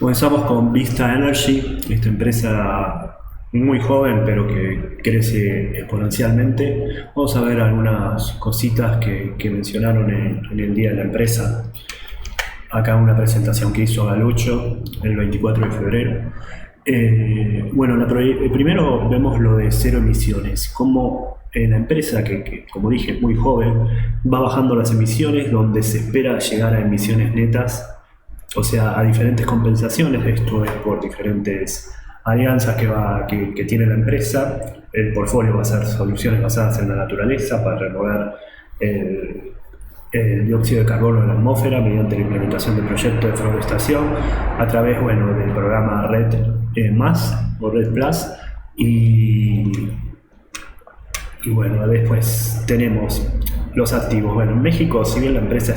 Comenzamos con Vista Energy, esta empresa muy joven pero que crece exponencialmente. Vamos a ver algunas cositas que mencionaron en el día de la empresa. Acá una presentación que hizo Galucho el 24 de febrero. Primero vemos lo de cero emisiones, como la empresa que, como dije, es muy joven, va bajando las emisiones donde se espera llegar a emisiones netas, o sea, a diferentes compensaciones. Esto es por diferentes alianzas que tiene la empresa. El portfolio va a ser soluciones basadas en la naturaleza para remover el, el dióxido de carbono en la atmósfera mediante la implementación de proyectos de forestación a través del programa Red Más o Red Plus. Después tenemos los activos. Bueno, en México, si bien la empresa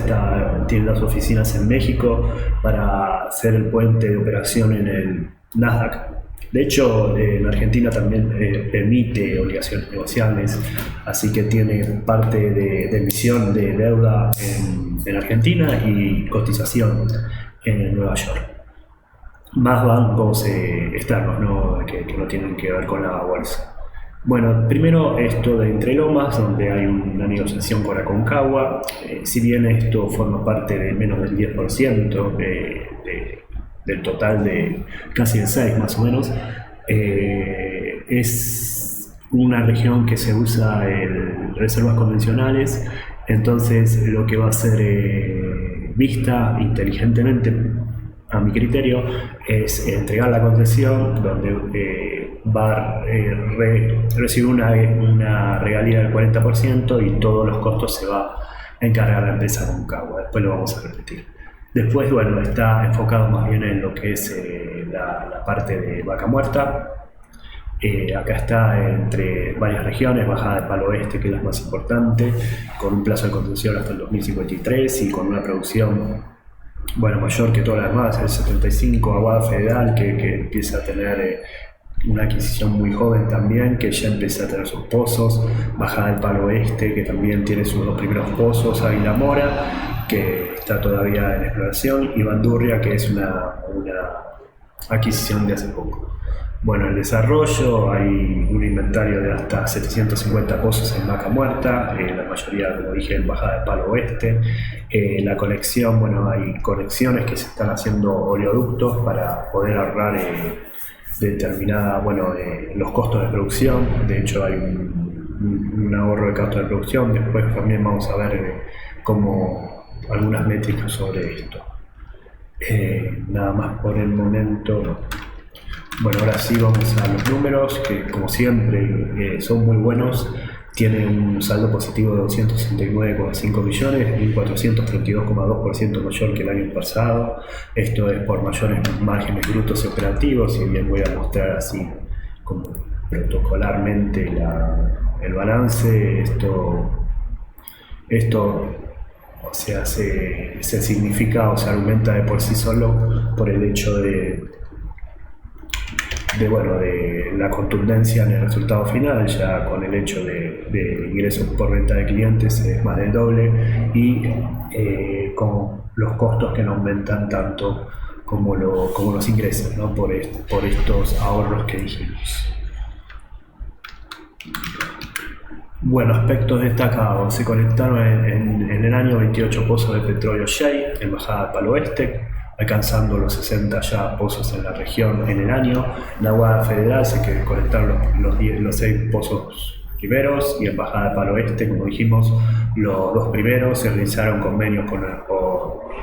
tiene las oficinas en México para ser el puente de operación en el Nasdaq. De hecho, en Argentina también emite obligaciones negociables, así que tiene parte de emisión de deuda en Argentina y cotización en Nueva York. Más bancos externos, ¿no? Que no tienen que ver con la bolsa. Bueno, primero esto de Entre Lomas, donde hay una negociación con Aconcagua. Si bien esto forma parte de menos del 10% del total de casi el 6 más o menos, es una región que se usa en reservas convencionales. Entonces lo que va a hacer Vista inteligentemente, a mi criterio, es entregar la concesión donde va a recibir una regalía del 40% y todos los costos se va a encargar la empresa Aconcagua. Después lo vamos a repetir. Después, está enfocado más bien en lo que es la parte de Vaca Muerta. Acá está entre varias regiones, Bajada del Palo Oeste, que es la más importante, con un plazo de concesión hasta el 2053 y con una producción mayor que todas las demás, el 75, Aguada Federal, que empieza a tener una adquisición muy joven también, que ya empieza a tener sus pozos, Bajada del Palo Oeste, que también tiene sus dos primeros pozos, Águila Mora, que está todavía en exploración, y Bandurria, que es una adquisición de hace poco. Bueno, el desarrollo, hay un inventario de hasta 750 pozos en Vaca Muerta, la mayoría, como dije, en Bajada del Palo Oeste. La conexión, hay conexiones que se están haciendo oleoductos para poder ahorrar los costos de producción. De hecho, hay un ahorro de costos de producción. Después también vamos a ver algunas métricas sobre esto. Nada más por el momento. Ahora sí vamos a los números, que como siempre son muy buenos. Tiene un saldo positivo de 269,5 millones, un 432,2% mayor que el año pasado. Esto es por mayores márgenes brutos y operativos, y bien voy a mostrar así como protocolarmente el balance. Esto se significa o se argumenta de por sí solo por el hecho de la contundencia en el resultado final, ya con el hecho de ingresos por venta de clientes es más del doble, y con los costos que no aumentan tanto como los ingresos, ¿no? por estos ahorros que dijimos. Aspectos destacados. Se conectaron en el año 28 pozos de petróleo Shell en Bajada del Palo Oeste, alcanzando los 60 ya pozos en la región en el año. En Aguada Federal se conectaron los 6 pozos primeros, y en Bajada del Palo Oeste, como dijimos, los 2 primeros. Se realizaron convenios con el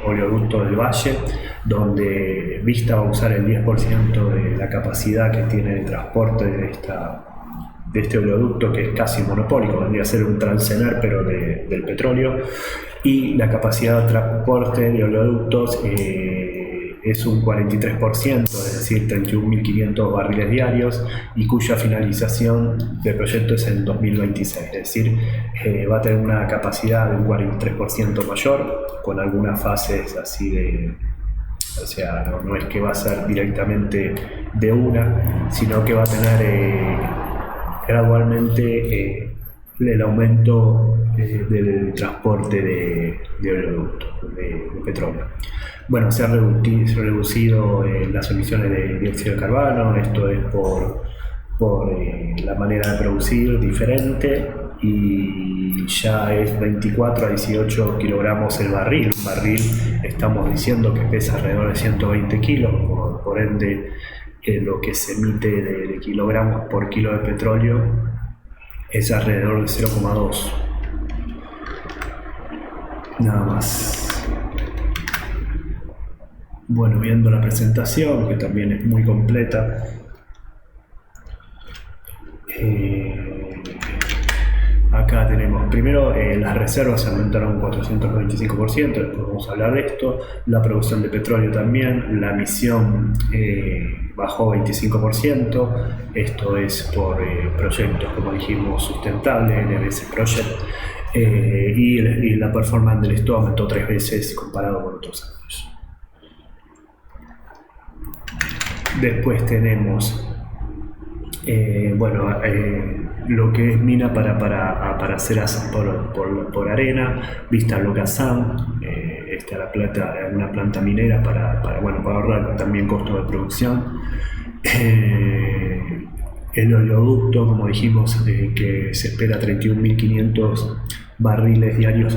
oleoducto del Valle, donde Vista va a usar el 10% de la capacidad que tiene de transporte de este oleoducto, que es casi monopólico, vendría a ser un Transener pero del petróleo, y la capacidad de transporte de oleoductos es un 43%, es decir, 31.500 barriles diarios, y cuya finalización de proyecto es en 2026, es decir, va a tener una capacidad de un 43% mayor, con algunas fases así no es que va a ser directamente de una, sino que va a tener gradualmente el aumento del transporte de oleoductos, de petróleo. Bueno, se ha reducido las emisiones de dióxido de carbono. Esto es por la manera de producir diferente, y ya es 24 a 18 kilogramos el barril. Un barril estamos diciendo que pesa alrededor de 120 kilos, por ende lo que se emite de kilogramos por kilo de petróleo es alrededor de 0,2. Nada más. Bueno, viendo la presentación, que también es muy completa, acá tenemos primero las reservas aumentaron un 425%, después vamos a hablar de esto. La producción de petróleo también, la emisión bajó 25%, esto es por proyectos, como dijimos, sustentables, NBS Project, y la performance del stock aumentó 3 veces comparado con otros años. Después tenemos lo que es mina para hacer por arena, Vista Locasán, una planta minera para ahorrar también costos de producción. El oleoducto, como dijimos, que se espera 31.500 barriles diarios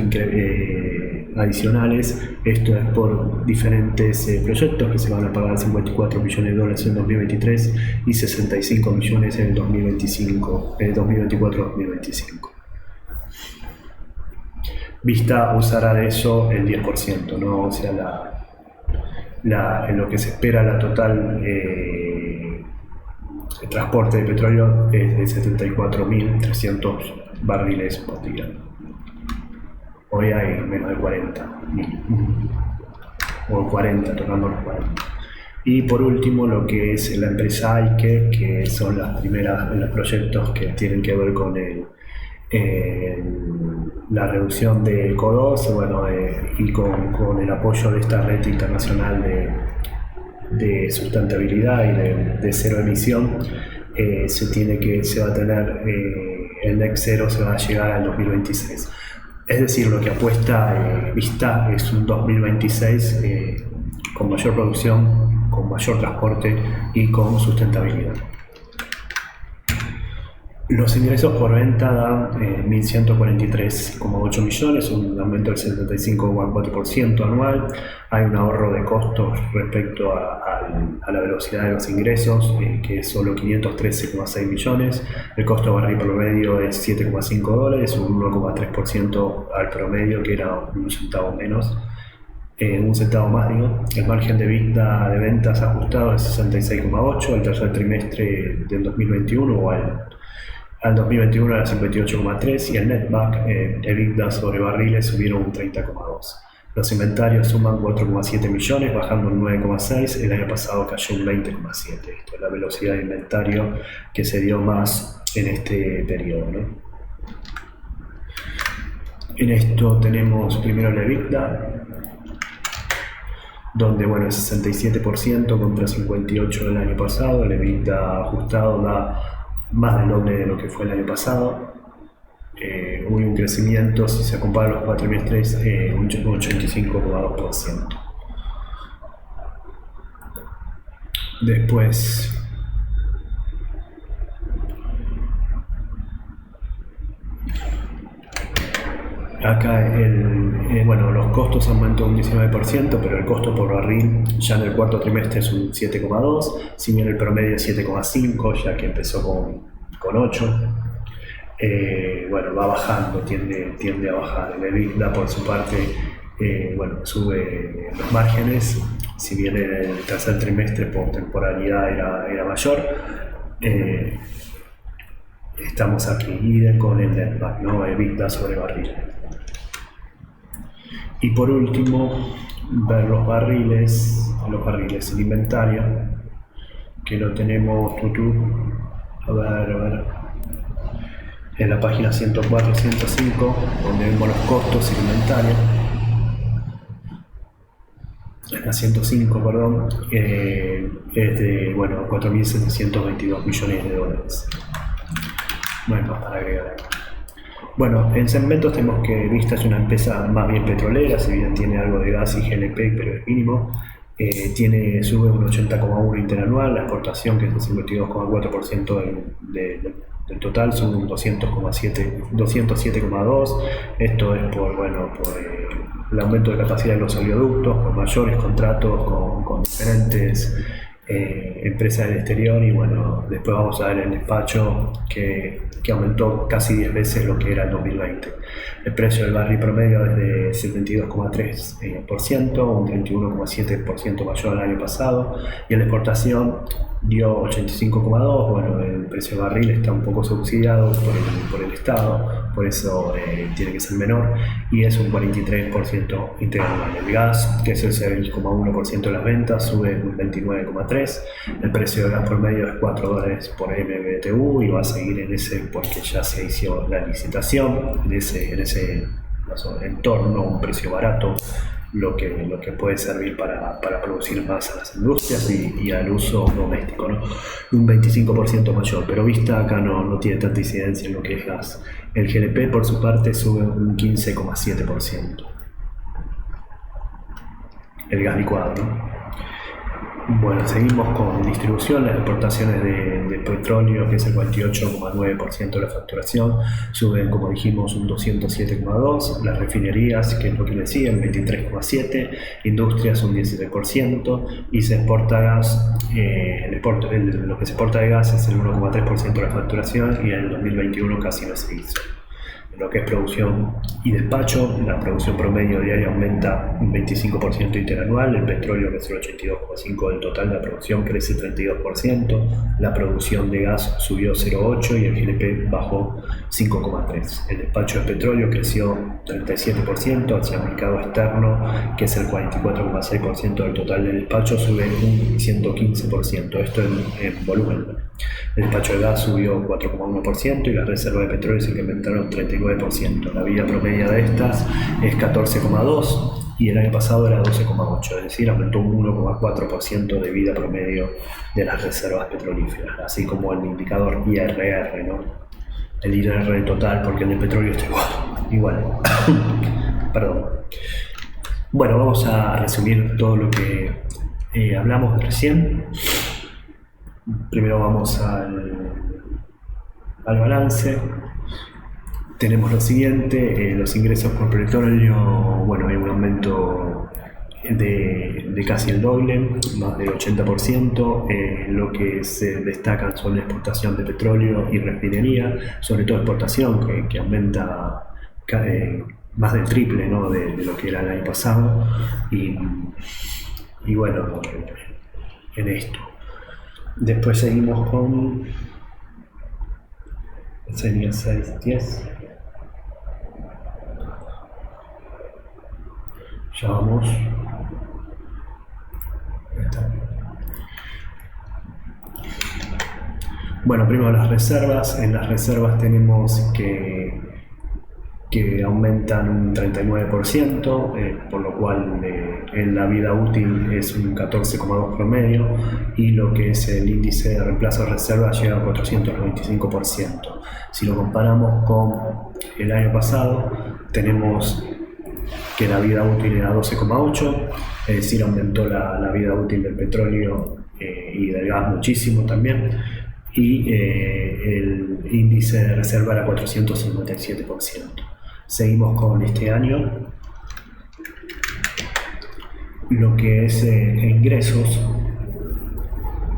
adicionales. Esto es por diferentes proyectos que se van a pagar $54 millones en 2023 y 65 millones en el 2024-2025. Vista usará de eso el 10%, ¿no? O sea, en lo que se espera la total el transporte de petróleo es de 74.300 barriles por día. Hoy hay menos de 40.000, o 40, tocando los 40. Y por último, lo que es la empresa Aike, que son los proyectos que tienen que ver con la reducción de CO2, y con el apoyo de esta red internacional de sustentabilidad y de cero emisión. Se va a tener el net cero, se va a llegar al 2026. Es decir, lo que apuesta Vista es un 2026 con mayor producción, con mayor transporte y con sustentabilidad. Los ingresos por venta dan 1.143,8 millones, un aumento del 75,4% anual. Hay un ahorro de costos respecto a la velocidad de los ingresos, que es solo 513,6 millones. El costo barril promedio es $7,5, un 1,3% al promedio, que era un centavo menos. Un centavo más, digo. El margen de EBITDA de ventas ajustado es 66,8 el tercer trimestre del 2021, o al 2021 era 58,3, y el netback, EBITDA sobre barriles, subieron un 30,2. Los inventarios suman 4,7 millones, bajando un 9,6. El año pasado cayó un 20,7. Esto es la velocidad de inventario que se dio más en este periodo, ¿no? En esto tenemos primero el EBITDA, donde es 67% contra 58% del año pasado. El EBITDA ajustado da más del doble de lo que fue el año pasado. Hubo un crecimiento, si se compara los cuatrimestres, un 85,2%. Después, acá los costos aumentó un 19%, pero el costo por barril ya en el cuarto trimestre es un 7,2, si bien el promedio es 7,5, ya que empezó con 8. Va bajando, tiende a bajar. El EBITDA, por su parte, sube los márgenes, si bien en el tercer trimestre por temporalidad era mayor. Estamos aquí, y con el netback, ¿no? EBITDA sobre barril. Y por último, ver los barriles, el inventario, que lo tenemos a ver, en la página 104-105, donde vemos los costos y el inventario. En la 105, perdón, es de 4.722 millones de dólares. No hay más para agregar aquí. Bueno, en segmentos tenemos que Vista es una empresa más bien petrolera, si bien tiene algo de gas y GLP, pero es mínimo. Sube un 80,1 interanual, la exportación, que es el 52,4% del total, sube un 207,2. Esto es por el aumento de capacidad de los oleoductos, por mayores contratos con diferentes empresas del exterior, y bueno, después vamos a ver el despacho que aumentó casi 10 veces lo que era el 2020. El precio del barril promedio es de 72,3%, un 31,7% mayor al año pasado, y en la exportación dio 85,2%. Bueno, el precio del barril está un poco subsidiado por el Estado, por eso tiene que ser menor, y es un 43% interanual. El gas, que es el 6,1% de las ventas, sube un 29,3%. El precio del gas promedio es $4 por MMBTU y va a seguir en ese porque ya se hizo la licitación en ese entorno, un precio barato, lo que puede servir para producir más a las industrias y al uso doméstico, ¿no? Un 25% mayor, pero Vista acá no tiene tanta incidencia en lo que es gas. El GLP, por su parte, sube un 15,7%. El gas licuado, ¿no? Bueno, seguimos con distribución. Las exportaciones de petróleo, que es el 48,9% de la facturación, suben, como dijimos, un 207,2%. Las refinerías, que es lo que decía, el 23,7%. Industrias, un 17%. Y se exporta gas, lo que se exporta de gas es el 1,3% de la facturación, y en el 2021 casi no se hizo. En lo que es producción y despacho, la producción promedio diaria aumenta un 25% interanual. El petróleo, que es el 82,5% del total de la producción, crece 32%. La producción de gas subió 0,8% y el GLP bajó 5,3%. El despacho de petróleo creció 37% hacia el mercado externo, que es el 44,6% del total del despacho, sube un 115%. Esto en volumen. El despacho de gas subió 4,1% y las reservas de petróleo se incrementaron 39%. La vida promedio de estas es 14,2 y el año pasado era 12,8, es decir, aumentó un 1,4% de vida promedio de las reservas petrolíferas, así como el indicador IRR, ¿no? El IRR total, porque el de petróleo está igual. Perdón. Bueno, vamos a resumir todo lo que hablamos recién. Primero vamos al balance. Tenemos lo siguiente: los ingresos por petróleo, bueno, hay un aumento de casi el doble, más del 80%. Lo que se destacan son la exportación de petróleo y refinería, sobre todo exportación, que aumenta más del triple, ¿no?, de lo que era el año pasado. Y bueno, en esto. Después seguimos con sería 6.10. Ya vamos. Bueno, primero las reservas. En las reservas tenemos que aumentan un 39%, por lo cual en la vida útil es un 14,2 promedio, y lo que es el índice de reemplazo de reservas llega a 495%. Si lo comparamos con el año pasado, tenemos que la vida útil era 12,8, es decir, aumentó la vida útil del petróleo y del gas muchísimo también, y el índice de reserva era 457%. Seguimos con este año. Lo que es ingresos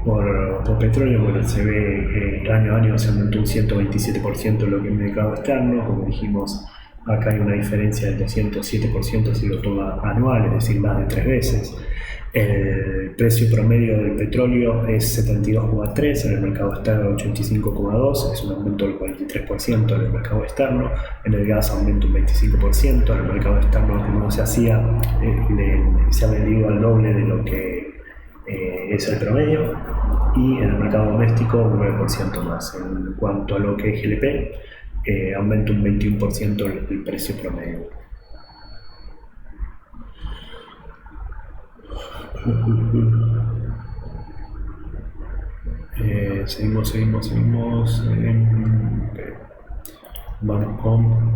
por petróleo, bueno, se ve año a año se aumentó un 127% lo que es el mercado externo. Como dijimos, acá hay una diferencia del 207% si lo toma anual, es decir, más de 3 veces. El precio promedio del petróleo es 72,3, en el mercado externo 85,2, es un aumento del 43% en el mercado externo. En el gas aumenta un 25%, en el mercado externo, como no se hacía, se ha vendido al doble de lo que es el promedio, y en el mercado doméstico un 9% más. En cuanto a lo que es GLP, aumenta un 21% el precio promedio. Seguimos. Vamos con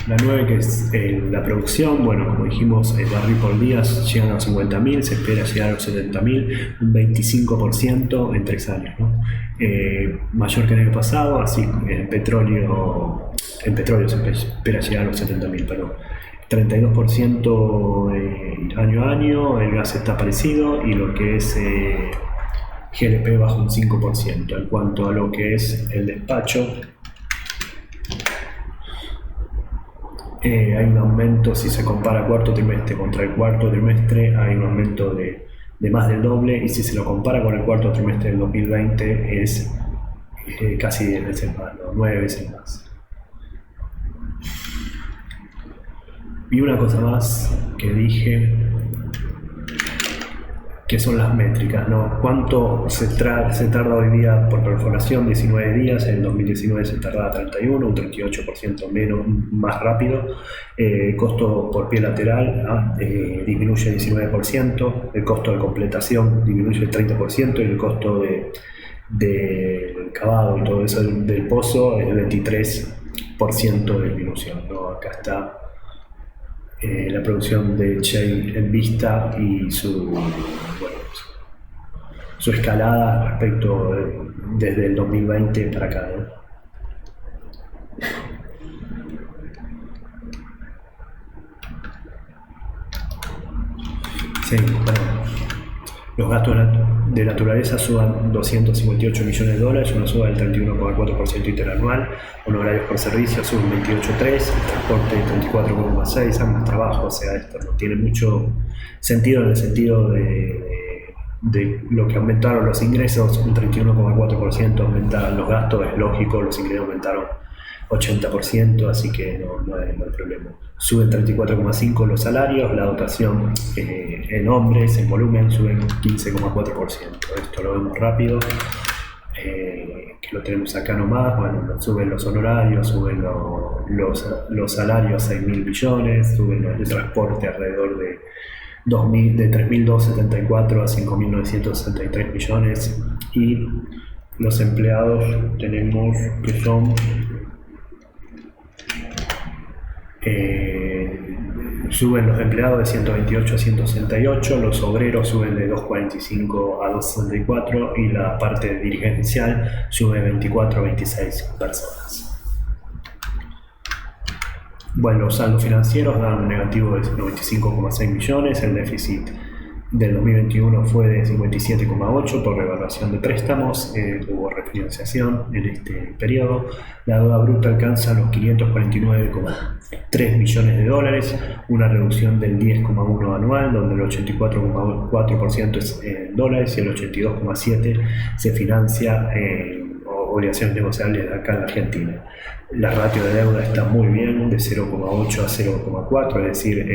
la 9, que es la producción. Bueno, como dijimos, barril por día llegan a los 50.000, se espera llegar a los 70.000, un 25% en 3 años, ¿no? Mayor que el año pasado, así en petróleo se espera llegar a los 70.000, pero 32% año a año, el gas está parecido y lo que es GLP baja un 5%. En cuanto a lo que es el despacho, hay un aumento, si se compara cuarto trimestre contra el cuarto trimestre, hay un aumento de más del doble, y si se lo compara con el cuarto trimestre del 2020 es casi 10 veces más, ¿no? 9 veces más. Y una cosa más que dije, que son las métricas, ¿no? ¿Cuánto se tarda hoy día por perforación? 19 días, en 2019 se tardaba 31, un 38% menos, más rápido. Costo por pie lateral disminuye 19%, el costo de completación disminuye el 30% y el costo de cavado y todo eso del pozo es el 23% de disminución, ¿no? Acá está la producción de Shell en vista y su escalada respecto desde el 2020 para acá, ¿no? Sí, bueno. Los gastos de naturaleza suban 258 millones de dólares, una suba del 31,4% interanual, honorarios por servicio suben 28,3%, transporte 34,6%, hay más trabajo. O sea, esto no tiene mucho sentido en el sentido de lo que aumentaron los ingresos, un 31,4% aumentaron los gastos, es lógico, los ingresos aumentaron 80%, así que no hay problema. Suben 34,5% los salarios, la dotación en hombres, en volumen, suben 15,4%. Esto lo vemos rápido, que lo tenemos acá nomás. Bueno, suben los honorarios, suben los salarios a 6.000 millones, suben el transporte alrededor de 3.274 a 5.963 millones, y los empleados tenemos que son suben los empleados de 128 a 168, los obreros suben de 245 a 264 y la parte dirigencial sube de 24 a 26 personas. Bueno, los saldos financieros dan un negativo de 95,6 millones, el déficit del 2021 fue de 57,8 por revaluación de préstamos, hubo refinanciación en este periodo. La deuda bruta alcanza los 549,3 millones de dólares, una reducción del 10,1 anual, donde el 84,4% es en dólares y el 82,7% se financia en obligaciones negociables de acá en Argentina. La ratio de deuda está muy bien, de 0,8 a 0,4, es decir,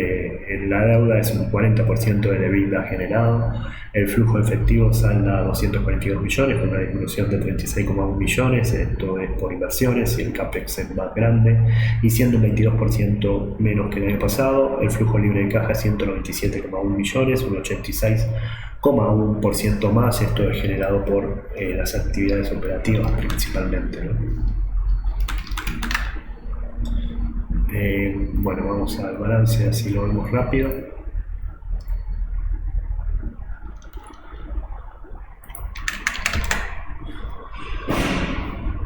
la deuda es un 40% del EBITDA generado. El flujo efectivo salda a 242 millones, con una disminución de 36,1 millones, esto es por inversiones y el CAPEX es más grande, y siendo un 22% menos que el año pasado. El flujo libre de caja es 197,1 millones, un 86,1% más, esto es generado por las actividades operativas principalmente, ¿no? Bueno, vamos al balance, así lo vemos rápido.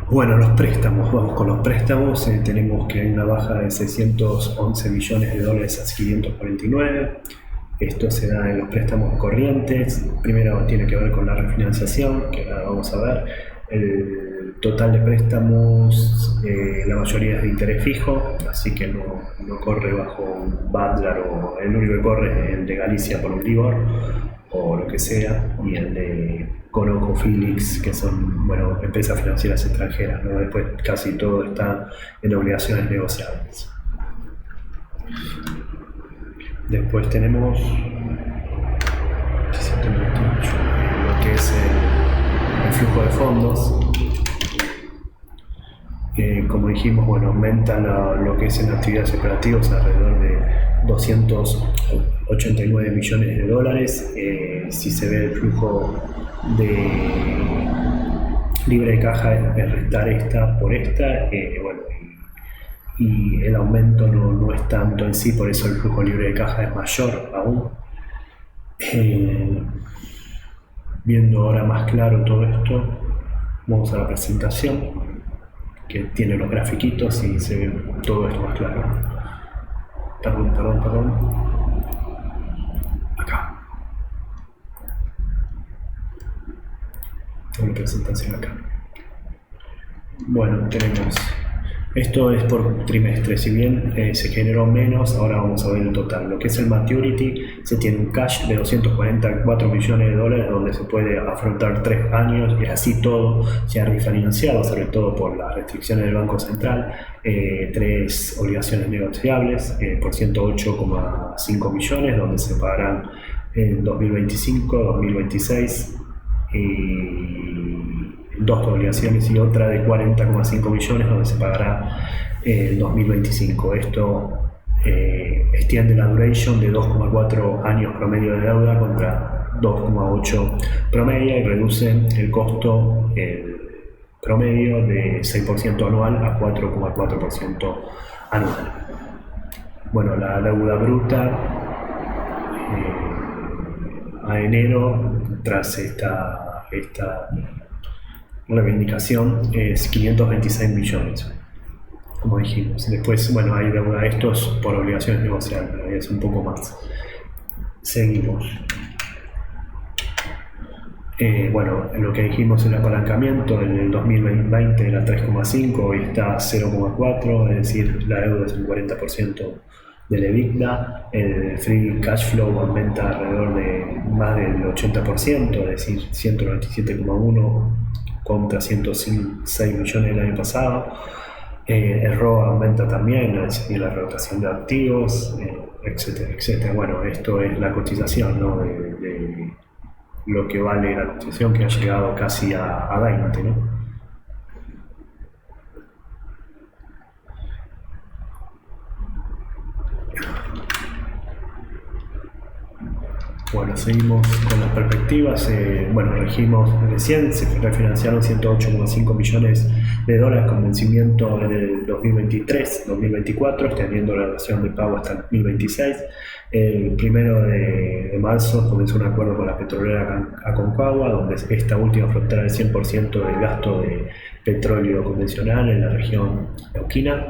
Bueno, los préstamos, vamos con los préstamos. Tenemos que hay una baja de 611 millones de dólares a 549. Esto se da en los préstamos corrientes. Primero tiene que ver con la refinanciación, que ahora vamos a ver. El total de préstamos, la mayoría es de interés fijo, así que no corre bajo un Badlar, o el único que corre es el de Galicia por un Libor o lo que sea, y el de Conoco, Felix, que son, bueno, empresas financieras extranjeras, ¿no? Después casi todo está en obligaciones negociables. Después tenemos lo que es el flujo de fondos. Como dijimos, bueno, aumenta lo que es en actividades operativas alrededor de 289 millones de dólares. Si se ve el flujo libre de caja es restar esta por esta, bueno, y el aumento no es tanto en sí, por eso el flujo libre de caja es mayor aún. Viendo ahora más claro todo esto, vamos a la presentación que tiene los grafiquitos y se ve todo esto más claro. Perdón. Acá. Tengo la presentación acá. Bueno, tenemos... Esto es por trimestre, si bien se generó menos, ahora vamos a ver el total. Lo que es el maturity, se tiene un cash de 244 millones de dólares donde se puede afrontar 3 años y así todo se ha refinanciado, sobre todo por las restricciones del Banco Central, 3 obligaciones negociables por 108,5 millones donde se pagarán en 2025, 2026 y 2 obligaciones y otra de 40,5 millones donde se pagará en 2025. Esto extiende la duration de 2,4 años promedio de deuda contra 2,8 promedio y reduce el costo promedio de 6% anual a 4,4% anual. Bueno, la deuda bruta a enero, tras esta reivindicación, es 526 millones, como dijimos. Después, bueno, hay deuda, esto es por obligaciones negociables, es un poco más. Seguimos. Bueno, lo que dijimos, el apalancamiento en el 2020 era 3,5, hoy está 0,4, es decir, la deuda es un 40% del EBITDA. El free cash flow aumenta alrededor de más del 80%, es decir, 197,1 contra 106 millones el año pasado. El ROA aumenta también, es decir, la rotación de activos, etcétera, etcétera. Bueno, esto es la cotización, ¿no? de lo que vale la cotización, que ha llegado casi a 20, ¿no? Bueno, seguimos con las perspectivas. Bueno, recién se refinanciaron 108,5 millones de dólares con vencimiento en el 2023-2024, extendiendo la duración de pago hasta el 2026. El 1 de marzo comenzó un acuerdo con la petrolera Aconcagua, donde esta última afrontará el 100% del gasto de petróleo convencional en la región neuquina,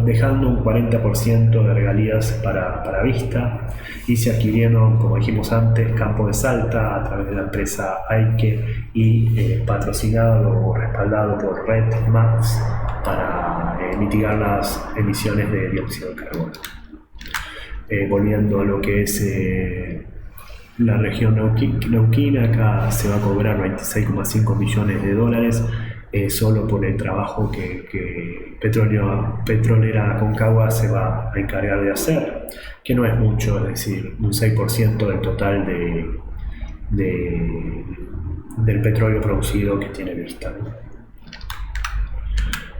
dejando un 40% de regalías para Vista, y se adquirieron, como dijimos antes, Campo de Salta a través de la empresa Aike y patrocinado o respaldado por Red Max para mitigar las emisiones de dióxido de carbono. Volviendo a lo que es la región neuquina, acá se va a cobrar 26,5 millones de dólares solo por el trabajo que Petrolera Aconcagua se va a encargar de hacer, que no es mucho, es decir, un 6% del total del petróleo producido que tiene Vista, ¿no?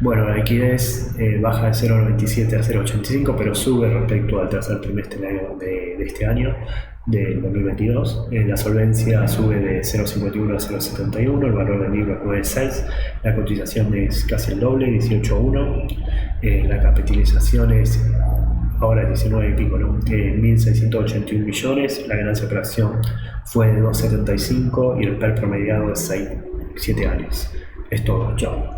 Bueno, la liquidez baja de 0,97 a 0,85, pero sube respecto al tercer trimestre de este año, del 2022. La solvencia sube de 0,51 a 0,71, el valor del libro es 9,6, la cotización es casi el doble, 18,1, la capitalización es ahora 19 y pico, ¿no? 1.681 millones, la ganancia por acción fue de 2,75 y el PER promediado es 7 años. Es todo, chao.